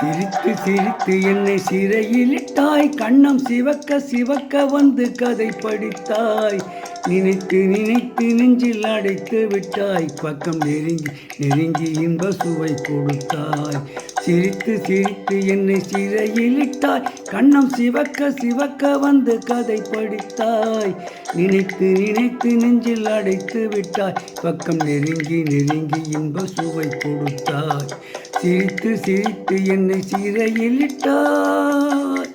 சிரித்து சிரித்து என்னை சிறையிலிட்டாய், கண்ணம் சிவக்க சிவக்க வந்து கதை படித்தாய். நினைத்து நினைத்து நெஞ்சில் அடைத்து விட்டாய், பக்கம் நெருங்கி நெருங்கி இன்ப சுவை கொடுத்தாய். சிரித்து சிரித்து என்னை சிறையிலிட்டாய், கண்ணம் சிவக்க சிவக்க வந்து கதை படித்தாய். நினைத்து நினைத்து நெஞ்சில் அடைத்து விட்டாய், பக்கம் நெருங்கி நெருங்கி இன்ப சுவை கொடுத்தாய். சிரித்து சிரித்து என்னை சிறையிலிட்டாய்.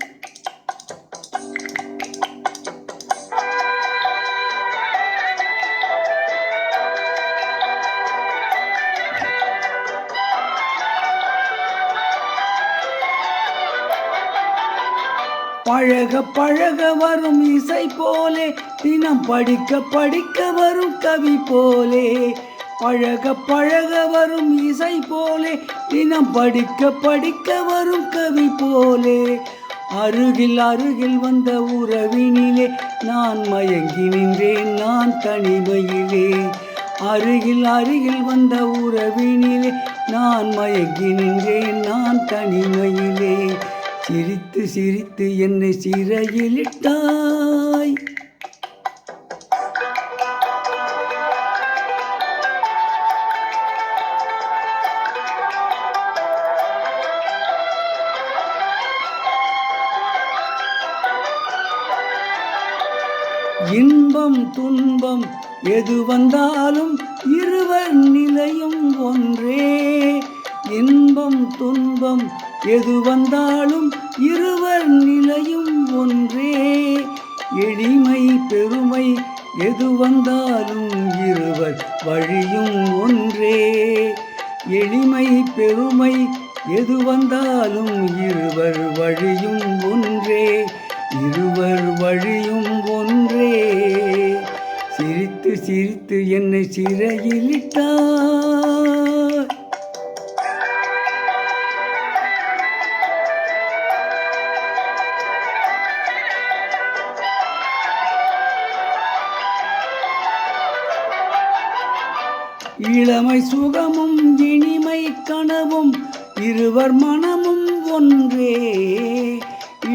பழக பழக வரும் இசை போலே, தினம் படிக்க படிக்க வரும் கவி போலே. பழக பழக வரும் இசை போலே, தினம் படிக்க படிக்க வரும் கவி போலே. அருகில் அருகில் வந்த உறவினிலே நான் மயங்கி நின்றேன் நான் தனிமையிலே. அருகில் அருகில் வந்த உறவினிலே நான் மயங்கி நின்றேன் நான் தனிமையிலே. சிரித்து சிரித்து என்னை சிறையிலிட்டாய். இன்பம் துன்பம் எது வந்தாலும் இருவர் நிலையும் ஒன்றே. இன்பம் துன்பம் எது வந்தாலும் இருவர் நிலையும் ஒன்றே. எளிமை பெருமை எது வந்தாலும் இருவர் வழியும் ஒன்றே. எளிமை பெருமை எது வந்தாலும் இருவர் வழியும் ஒன்றே. இருவர் வழியும் ஒன்றே. சிரித்து சிரித்து என்னை சிறையிலிட்டாய். இளமை சுகமும் இனிமை கனவும் இருவர் மனமும் ஒன்றே.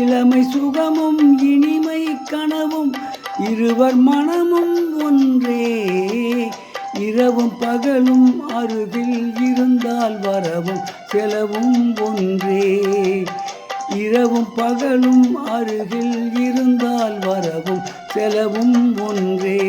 இளமை சுகமும் இனிமை கனவும் இருவர் மனமும் ஒன்றே. இரவும் பகலும் அருகில் இருந்தால் வரவும் செலவும் ஒன்றே. இரவும் பகலும் அருகில் இருந்தால் வரவும் செலவும் ஒன்றே.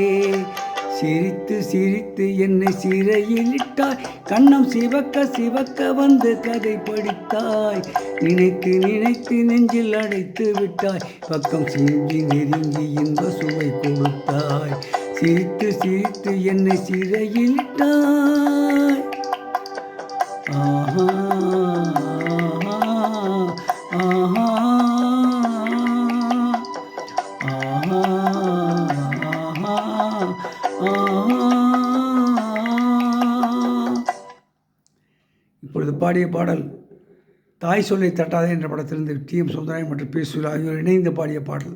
சிரித்து சிரித்து என்னை சிறையிலிட்டாய், கண்ணம் சிவக்க சிவக்க வந்து கதை படித்தாய். நினைத்து நினைத்து நெஞ்சில் அடைத்து விட்டாய், பக்கம் சிந்தி நெருங்கி இன்ப சுவை கொடுத்தாய். சிரித்து சிரித்து என்னை சிறையிலிட்டாய். ஆஹா ஆஹா இப்பொழுது பாடிய பாடல் தாய் சொல்லை தட்டாதே என்ற படத்திலிருந்து டி.எம். சௌந்தரராஜன் மற்றும் பி. சுலா ஆகியோர் இணைந்து பாடிய பாடல்.